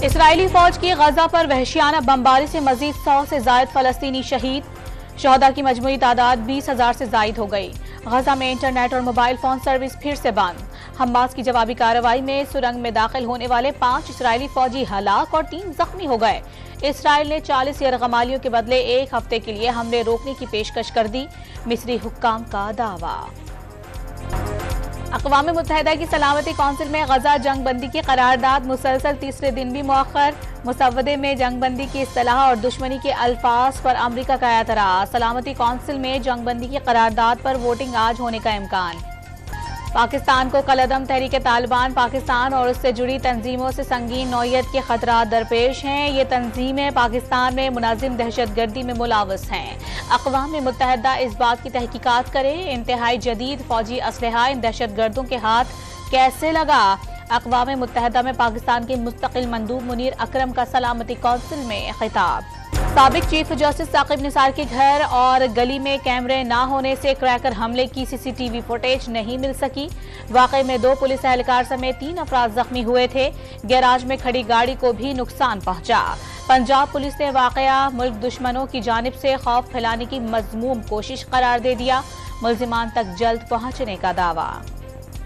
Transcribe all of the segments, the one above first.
Israeli फौज की गजा पर वहशियाना बमबारी से मजीद 100 से जायद फलस्तीनी शहीद। शहदा की मजमूई तादाद 20,000 से जायद हो गई। गजा में इंटरनेट और मोबाइल फोन सर्विस फिर से बंद। हमास की जवाबी कार्रवाई में सुरंग में दाखिल होने वाले 5 इसराइली फौजी हलाक और 3 जख्मी हो गए। इसराइल ने 40 यरगमालियों के बदले 1 हफ्ते के लिए हमले रोकने की पेशकश कर दी। मिस्री हुक्काम का दावा। अक़वाम मुत्तहिदा की सलामती कौंसिल में गजा जंगबंदी की करारदाद मुसलसल तीसरे दिन भी मुअख्खर। मुसव्वदे में जंगबंदी की इस्तिलाह और दुश्मनी के अल्फाज पर अमरीका का एतराज़। सलामती कौंसिल में जंगबंदी की करारदाद पर वोटिंग आज होने का इम्कान। पाकिस्तान को कलअदम तहरीक तालिबान पाकिस्तान और उससे जुड़ी तंजीमों से संगीन नौयत के खतरात दरपेश हैं। ये तंजीमें पाकिस्तान में मुनाजिम दहशतगर्दी में मुलावस हैं। अक़वाम मुत्तहिदा इस बात की तहकीकात करे इंतहाई जदीद फौजी असलहा इन दहशतगर्दों के हाथ कैसे लगा। अक़वाम मुत्तहिदा में पाकिस्तान के मुस्तकिल मंदूब मुनीर अकरम का सलामती कौंसिल में खिताब। साबिक चीफ जस्टिस साकिब निसार के घर और गली में कैमरे न होने से क्रैकर हमले की सीसीटीवी फुटेज नहीं मिल सकी। वाकई में 2 पुलिस एहलकार समेत 3 अफराद जख्मी हुए थे। गैराज में खड़ी गाड़ी को भी नुकसान पहुंचा। पंजाब पुलिस ने वाकया मुल्क दुश्मनों की जानिब से खौफ फैलाने की मजमूम कोशिश करार दे दिया। मुल्जिमान तक जल्द पहुंचने का दावा।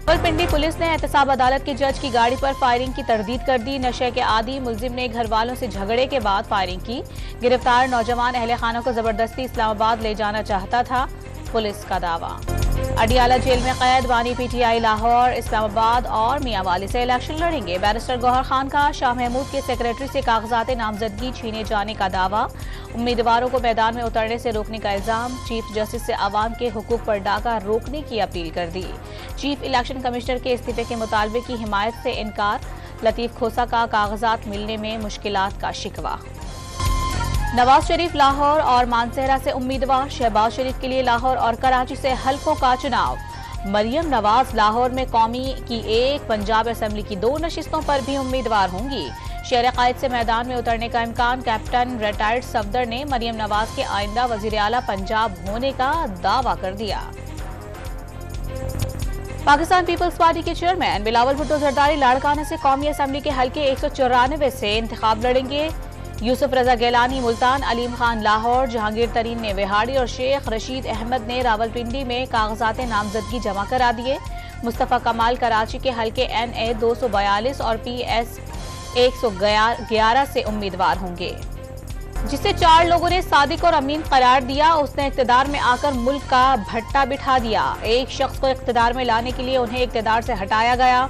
रावलपिंडी पुलिस ने एहतसाब अदालत के जज की गाड़ी पर फायरिंग की तरदीद कर दी। नशे के आदी मुल्जिम ने घर वालों से झगड़े के बाद फायरिंग की। गिरफ्तार नौजवान अहले खाना को जबरदस्ती इस्लामाबाद ले जाना चाहता था, पुलिस का दावा। अडियाला जेल में कैद बानी पीटीआई लाहौर, इस्लामाबाद और मियांवाली से इलेक्शन लड़ेंगे। बैरिस्टर गौहर खान का शाह महमूद के सेक्रेटरी से कागजात नामजदगी छीने जाने का दावा। उम्मीदवारों को मैदान में उतरने से रोकने का इल्जाम। चीफ जस्टिस से अवाम के हुकूक पर डाका रोकने की अपील कर दी। चीफ इलेक्शन कमिश्नर के इस्तीफे के मुतालबे की हिमायत से इनकार। लतीफ खोसा का कागजात मिलने में मुश्किलात का शिकवा। नवाज शरीफ लाहौर और मानसहरा से उम्मीदवार। शहबाज शरीफ के लिए लाहौर और कराची से हल्कों का चुनाव। मरियम नवाज लाहौर में कौमी की 1, पंजाब असेंबली की 2 नशिस्तों पर भी उम्मीदवार होंगी। शेर कायद से मैदान में उतरने का इम्कान। कैप्टन रिटायर्ड सफदर ने मरियम नवाज के आइंदा वजीर आला पंजाब होने का दावा कर दिया। पाकिस्तान पीपल्स पार्टी के चेयरमैन बिलावल भुट्टो जरदारी लाड़काना से कौमी असेंबली के हल्के 194 से इंतखाब लड़ेंगे। यूसुफ रजा गैलानी मुल्तान, अलीम खान लाहौर, जहांगीर तरीन ने विहाड़ी और शेख रशीद अहमद ने रावलपिंडी में कागजात नामजदगी जमा करा दिए। मुस्तफ़ा कमाल कराची के हल्के NA 242 और PS 111 से उम्मीदवार होंगे, जिसे 4 लोगों ने सादिक और अमीन करार दिया। उसने इख्तिदार में आकर मुल्क का भट्टा बिठा दिया। एक शख्स को इख्तिदार में लाने के लिए उन्हें इख्तिदार से हटाया गया।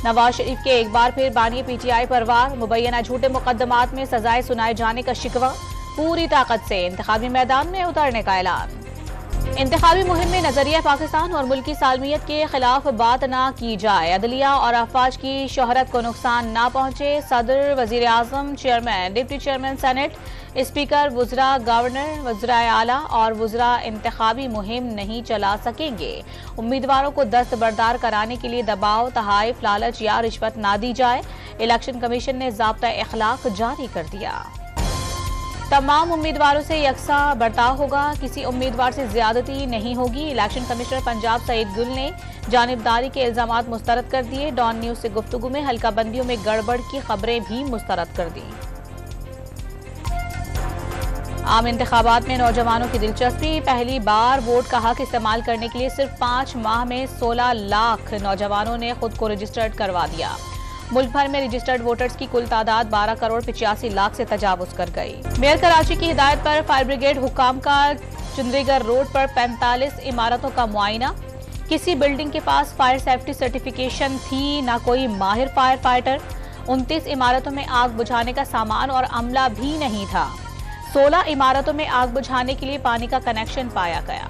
नवाज शरीफ के एक बार फिर बानी पीटीआई पर वार। मुबैना झूठे मुकदमात में सजाएं सुनाए जाने का शिकवा। पूरी ताकत से इंतखाबी मैदान में उतरने का ऐलान। इंतखाबी मुहिम में नजरिया पाकिस्तान और मुल्की सालमियत के खिलाफ बात ना की जाए। अदलिया और अफवाज की शोहरत को नुकसान ना पहुंचे। सदर, वजीर आजम, chairman, deputy chairman senate, speaker, वुज़रा, गवर्नर, वज़ीर आला और वुज़रा इंतखाबी मुहिम नहीं चला सकेंगे। उम्मीदवारों को दस्तबरदार कराने के लिए दबाव, तहाइफ, लालच या रिश्वत ना दी जाए। इलेक्शन कमीशन ने ज़ाब्ता इखलाक जारी कर दिया। तमाम उम्मीदवारों से यकसा बर्ताव होगा। किसी उम्मीदवार से ज्यादती नहीं होगी। इलेक्शन कमिश्नर पंजाब सईद गुल ने जानिबदारी के इल्जामात मुस्तरद कर दिए। डॉन न्यूज से गुफ्तगू में हल्का बंदियों में गड़बड़ की खबरें भी मुस्तरद कर दी। आम इंतखाबात में नौजवानों की दिलचस्पी। पहली बार वोट का हक इस्तेमाल करने के लिए सिर्फ 5 माह में 16 लाख नौजवानों ने खुद को रजिस्टर्ड करवा दिया। मुल्क भर में रजिस्टर्ड वोटर्स की कुल तादाद 12 करोड़ 85 लाख से तजावुज कर गई। मेयर कराची की हिदायत पर फायर ब्रिगेड हुक्काम का चुंद्रीगर रोड पर 45 इमारतों का मुआयना। किसी बिल्डिंग के पास फायर सेफ्टी सर्टिफिकेशन थी, ना कोई माहिर फायर फाइटर। 29 इमारतों में आग बुझाने का सामान और अमला भी नहीं था। 16 इमारतों में आग बुझाने के लिए पानी का कनेक्शन पाया गया।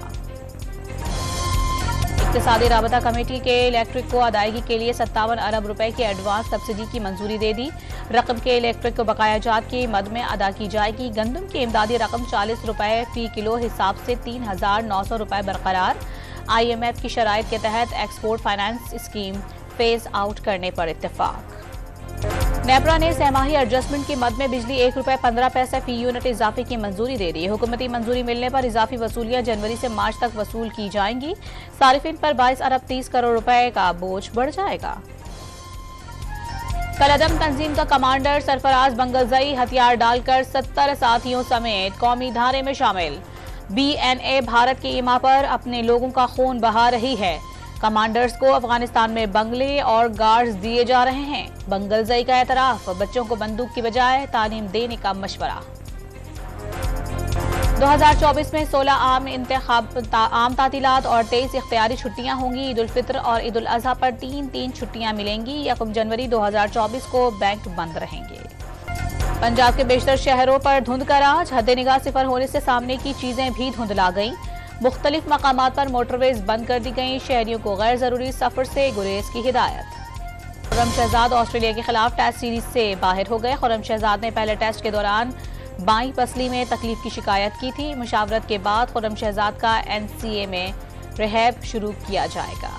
इक़्तिसादी राबता कमेटी के इलेक्ट्रिक को अदायगी के लिए 57 अरब रुपए की एडवांस सब्सिडी की मंजूरी दे दी। रकम के इलेक्ट्रिक को बकाया जात के मद में अदा की जाएगी। गंदम की इमदादी रकम 40 रुपए फी किलो हिसाब से 3,900 रुपए बरकरार। IMF की शराइत के तहत export finance scheme phase out करने पर इत्तेफाक। नेपरा ने सहमाही एडजस्टमेंट की मद में बिजली 1 रुपए 15 पैसे फी यूनिट इजाफे की मंजूरी दे दी। हुकूमती मंजूरी मिलने पर इजाफी वसूलियां जनवरी से मार्च तक वसूल की जाएंगी। सारिफिन पर 22 अरब 30 करोड़ रुपए का बोझ बढ़ जाएगा। कलअदम तंजीम का कमांडर सरफराज बंगलजई हथियार डालकर 70 साथियों समेत कौमी धारे में शामिल। BNA भारत की ईमा पर अपने लोगों का खून बहा रही है। कमांडर्स को अफगानिस्तान में बंगले और गार्ड्स दिए जा रहे हैं। बंगलजई का एतराफ, बच्चों को बंदूक की बजाय तालीम देने का मशवरा। 2024 में 16 आम तातीलात और 23 इख्तियारी छुट्टियां होंगी। ईद उल फित्र और ईद उल अजहा पर 3 छुट्टियां मिलेंगी। 1 जनवरी 2024 को बैंक बंद रहेंगे। पंजाब के बेशतर शहरों पर धुंध का राज, हद निगाह सिफर होने से सामने की चीजें भी धुंधला गईं। मुख्तलिफ मकामात पर मोटरवेज बंद कर दी गईं। शहरियों को गैर जरूरी सफर से गुरेज की हिदायत। खुर्रम शहजाद ऑस्ट्रेलिया के खिलाफ टेस्ट सीरीज से बाहर हो गए। खुर्रम शहजाद ने पहले टेस्ट के दौरान बाईं पसली में तकलीफ की शिकायत की थी। मुशावरत के बाद खुर्रम शहजाद का NCA में रिहैब शुरू किया जाएगा।